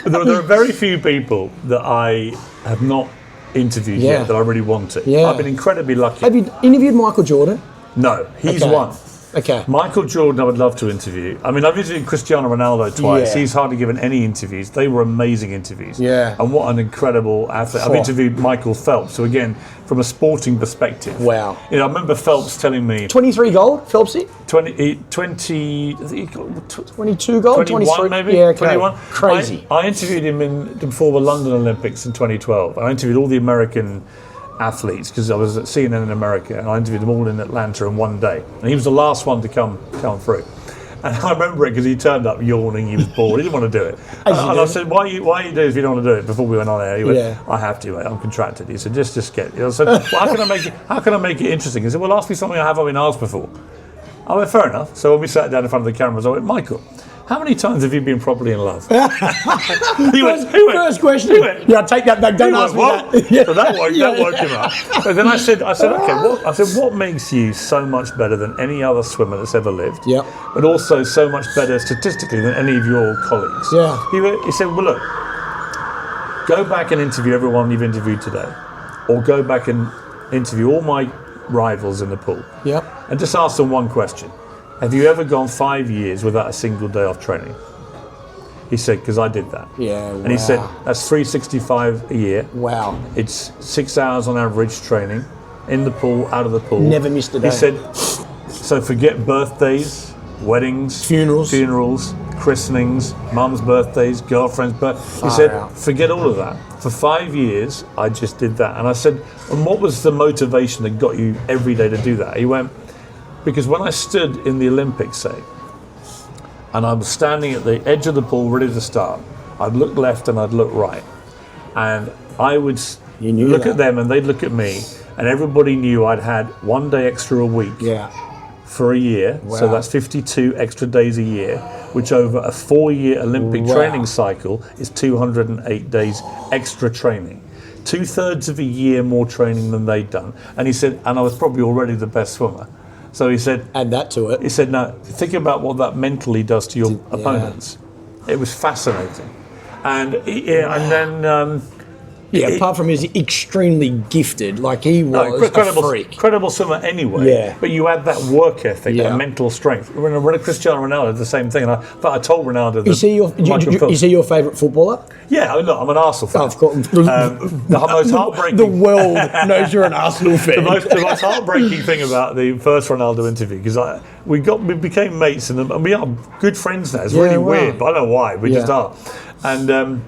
There are very few people that I have not interviewed Yeah. yet that I really want to. Yeah. I've been incredibly lucky. Have you interviewed Michael Jordan? No, he's Okay. one. Okay. Michael Jordan, I would love to interview. I mean, I've interviewed Cristiano Ronaldo twice. Yeah. He's hardly given any interviews. They were amazing interviews. Yeah. And what an incredible athlete. I've Oh. interviewed Michael Phelps. So again, from a sporting perspective. Wow. I remember Phelps telling me 23 gold, Phelpsy? 20 I think he got 22 gold? 21 23? maybe? Yeah, okay. 21? Crazy. I interviewed him before the London Olympics in 2012. I interviewed all the American athletes because I was at CNN in America and I interviewed them all in Atlanta in one day. And he was the last one to come through. And I remember it because he turned up yawning, he was bored, he didn't want to do it. And I said, why are you doing this if you don't want to do it? Before we went on air, he went, I have to, mate, I'm contracted. He said, just get it. I said, well, how can I make it interesting? He said, well, ask me something I haven't been asked before. I went, fair enough. So when we sat down in front of the cameras, I went, Michael, how many times have you been properly in love? First question. Yeah, take that back. Don't ask me that. So that woke him up. But then I said, okay, what makes you so much better than any other swimmer that's ever lived? Yeah. But also so much better statistically than any of your colleagues? Yeah. He said, well, look, go back and interview everyone you've interviewed today, or go back and interview all my rivals in the pool. Yep. And just ask them one question. Have you ever gone 5 years without a single day off training? He said, because I did that. Yeah, And he said, that's 365 a year. Wow. It's 6 hours on average training, in the pool, out of the pool. Never missed a day. He said, so forget birthdays, weddings, funerals, christenings, mum's birthdays, girlfriend's birthdays. He said, forget all of that. For 5 years, I just did that. And I said, and what was the motivation that got you every day to do that? He went, because when I stood in the Olympics, say, and I was standing at the edge of the pool ready to start, I'd look left and I'd look right. And I would look at them and they'd look at me, and everybody knew I'd had 1 day extra a week for a year. Wow. So that's 52 extra days a year, which over a 4-year Olympic training cycle is 208 days extra training. 2/3 of a year more training than they'd done. And he said, and I was probably already the best swimmer. So he said, add that to it. He said, no, think about what that mentally does to your opponents. It was fascinating. And then apart from he's extremely gifted, like he was a freak. Incredible swimmer anyway. Yeah. But you add that work ethic, that mental strength. When Cristiano Ronaldo did the same thing, and I told Ronaldo that. Is he your favourite footballer? Yeah, I'm an Arsenal fan. Oh, of course. The most heartbreaking. The world knows you're an Arsenal fan. The most heartbreaking thing about the first Ronaldo interview, because we became mates and we are good friends now. It's really weird, but I don't know why. We just are. And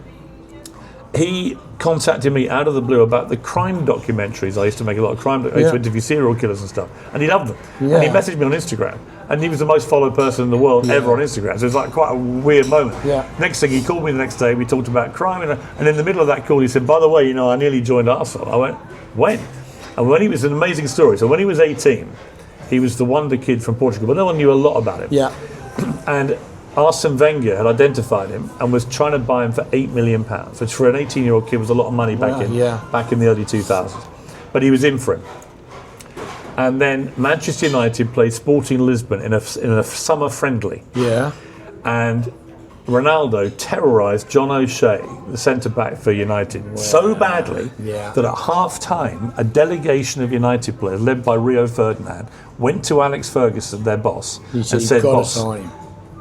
he contacted me out of the blue about the crime documentaries. I used to make a lot of crime. I used to interview serial killers and stuff, and he loved them. Yeah. And he messaged me on Instagram, and he was the most followed person in the world ever on Instagram. So it was like quite a weird moment. Yeah. Next thing, he called me the next day. We talked about crime, and in the middle of that call, he said, "By the way, I nearly joined Arsenal." I went, "When?" And when he was an amazing story. So when he was 18, he was the wonder kid from Portugal, but no one knew a lot about him. Yeah. And Arsene Wenger had identified him and was trying to buy him for £8 million, which for an 18-year-old kid was a lot of money back in the early 2000s. But he was in for him. And then Manchester United played Sporting Lisbon in a summer friendly. Yeah. And Ronaldo terrorised John O'Shea, the centre-back for United, so badly that at half-time, a delegation of United players, led by Rio Ferdinand, went to Alex Ferguson, their boss, and said, "Boss,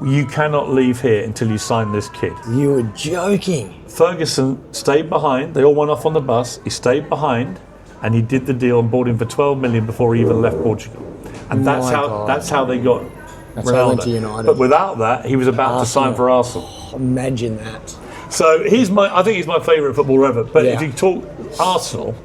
you cannot leave here until you sign this kid." You were joking. Ferguson stayed behind. They all went off on the bus. He stayed behind, and he did the deal and bought him for 12 million before he even left Portugal. And that's how they got Ronaldo. Went to United. But without that, he was about to sign for Arsenal. Imagine that. So I think he's my favourite footballer ever. But if you talk Arsenal,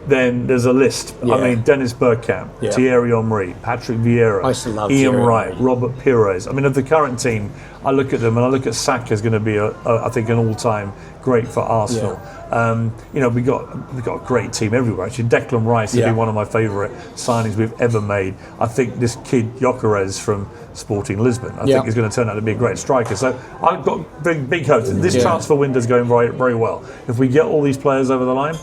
then there's a list. Yeah. I mean, Dennis Bergkamp, Thierry Henry, Patrick Vieira, Ian Wright, Robert Pires. I mean, of the current team, I look at them and I look at Saka as going to be, I think, an all-time great for Arsenal. Yeah. We got a great team everywhere. Actually, Declan Rice has been one of my favourite signings we've ever made. I think this kid Gyökeres from Sporting Lisbon, I think is going to turn out to be a great striker. So I've got big hopes. This transfer window is going very, very well. If we get all these players over the line,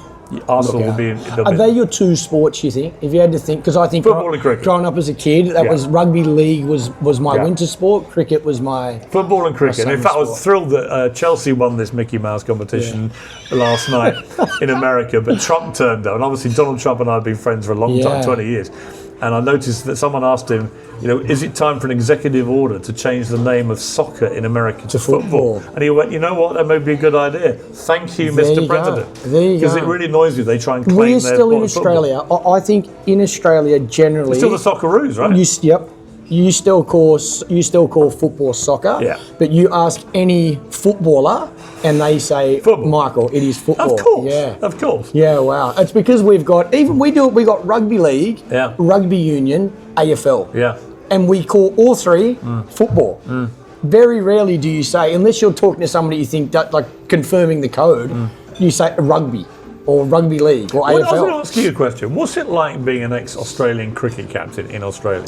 Arsenal will be. Are they your two sports, you think? If you had to think, because I think football and cricket. Growing up as a kid, that was rugby league was my winter sport. Cricket was my football and cricket. And in fact, I was thrilled that Chelsea won this Mickey Mouse competition last night in America, but Trump turned up, and obviously Donald Trump and I have been friends for a long time, 20 years. And I noticed that someone asked him, is it time for an executive order to change the name of soccer in America to football? And he went, you know what, that may be a good idea. Thank you, Mr. President. Because it really annoys me. They try and claim we're still in Australia. Football. I think in Australia generally, it's still the Socceroos, right? You still call football soccer, but you ask any footballer and they say, football. Michael, it is football. Of course, of course. Yeah, wow. It's because we got rugby league, rugby union, AFL. Yeah. And we call all three football. Mm. Very rarely do you say, unless you're talking to somebody you think that, like confirming the code, you say rugby or rugby league or AFL. I was going to ask you a question. What's it like being an ex-Australian cricket captain in Australia?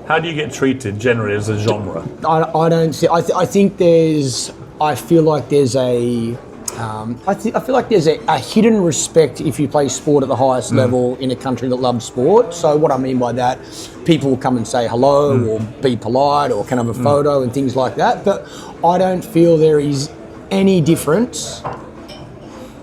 How do you get treated generally as a genre? I don't see. I think there's. I feel like there's a. I feel like there's a hidden respect if you play sport at the highest level in a country that loves sport. So what I mean by that, people will come and say hello or be polite or can have a photo and things like that. But I don't feel there is any difference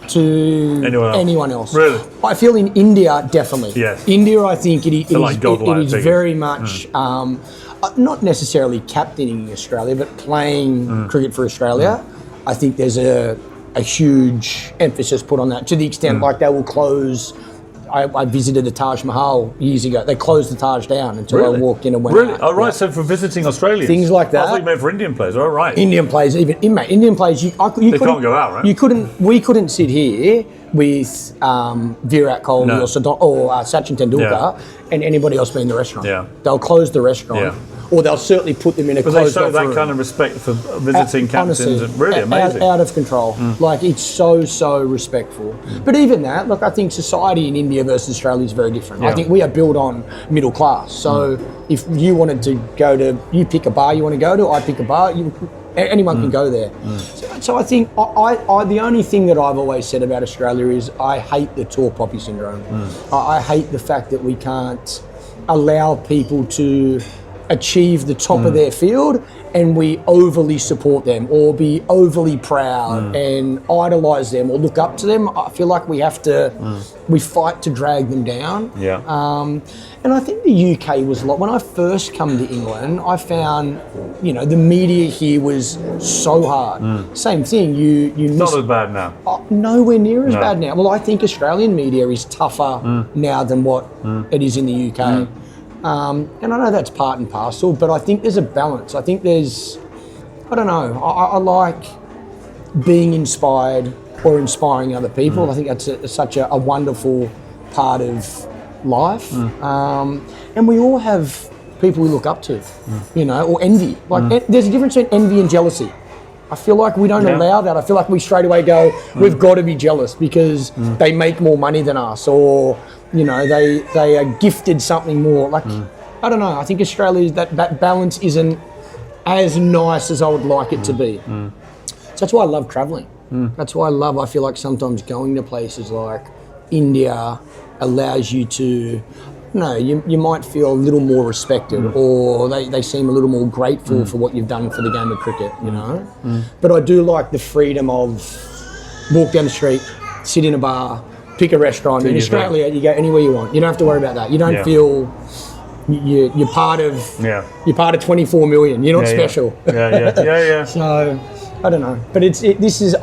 to anyone else. Really? I feel in India, definitely. Yes. India, I think it is very much, not necessarily captaining Australia, but playing cricket for Australia. I think there's a huge emphasis put on that, to the extent like they will close. I visited the Taj Mahal years ago. They closed the Taj down until I walked in and went out. Oh, right. So for visiting Australians? Things like that. I thought you meant for Indian players. Oh, right. Indian players, Indian players, you they can't go out, right? We couldn't sit here with Virat Kohli or Sachin Tendulkar and anybody else be in the restaurant. Yeah. They'll close the restaurant. Or they'll certainly put them in a closed room. But they show that kind of respect for visiting captains. Honestly, really amazing. Out of control. Like, it's so respectful. But even that, look, I think society in India versus Australia is very different. I think we are built on middle class. So if you wanted to go to, you pick a bar you want to go to, I pick a bar, anyone can go there. So I think I the only thing that I've always said about Australia is I hate the tall poppy syndrome. I hate the fact that we can't allow people to achieve the top of their field and we overly support them or be overly proud and idolise them or look up to them. I feel like we have to, we fight to drag them down. And I think the UK was when I first come to England, I found, the media here was so hard. Same thing, Not as bad now. Nowhere near as bad now. Well, I think Australian media is tougher now than what it is in the UK. And I know that's part and parcel, but I think there's a balance. I think there's, I don't know, I like being inspired or inspiring other people. I think that's such a wonderful part of life. And we all have people we look up to, or envy. Like there's a difference between envy and jealousy. I feel like we don't allow that. I feel like we straight away go, we've got to be jealous because they make more money than us, or they are gifted something more. Like I don't know. I think Australia, that balance isn't as nice as I would like it to be. So that's why I love travelling. That's why I feel like sometimes going to places like India allows you to, you might feel a little more respected, or they seem a little more grateful for what you've done for the game of cricket, But I do like the freedom of walk down the street, sit in a bar, pick a restaurant. In Australia, you go anywhere you want. You don't have to worry about that. You don't feel you're part of 24 million. You're not special. So I don't know, but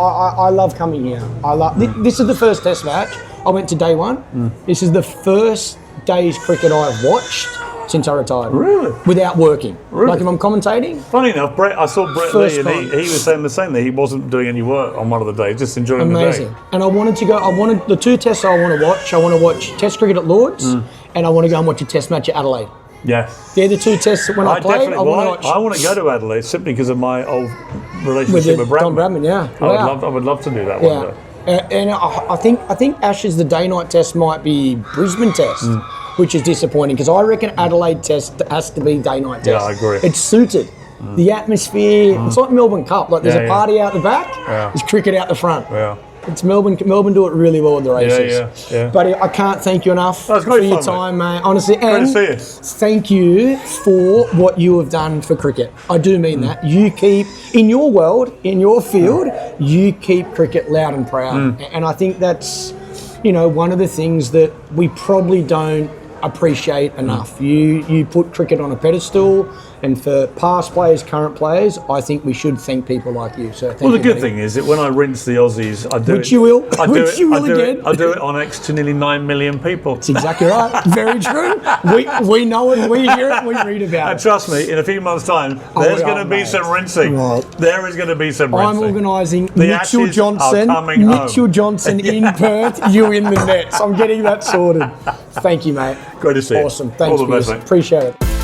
I love coming here. This is the first Test match. I went to day one. This is the first day's cricket I've watched since I retired. Really? Without working. Really? Like if I'm commentating. Funny enough, I saw Brett Lee and he was saying the same thing. He wasn't doing any work on one of the days, just enjoying the day. And I wanted the two tests I want to watch. I want to watch Test cricket at Lords and I want to go and watch a Test match at Adelaide. Yeah. They're the two tests that when I played, I want to watch. I want to go to Adelaide simply because of my old relationship with Bradman. Don Bradman, yeah. I would love to do that one day. And I think Ashes, the day-night test might be Brisbane test, which is disappointing because I reckon Adelaide test has to be day-night test. Yeah, I agree. It's suited. The atmosphere, it's like Melbourne Cup. Like there's a party out the back, there's cricket out the front. Yeah. It's Melbourne do it really well with the races. Yeah. But I can't thank you enough for your time, mate. Honestly, great to see you. Thank you for what you have done for cricket. I do mean that. You keep, in your world, in your field, you keep cricket loud and proud. And I think that's, one of the things that we probably don't appreciate enough. You put cricket on a pedestal, and for past players, current players, I think we should thank people like you. So thank you. Well, the good thing is that when I rinse the Aussies, I do which you will. I do it on X to nearly 9 million people. That's exactly right. Very true. We know it, we hear it, we read about it. And trust me, in a few months' time, there's going to be some rinsing. Right. There is going to be some rinsing. I'm organising Mitchell Johnson in Perth, you in the nets. I'm getting that sorted. Thank you, mate. Great to see you. Awesome. Thanks, all the best, mate. Appreciate it.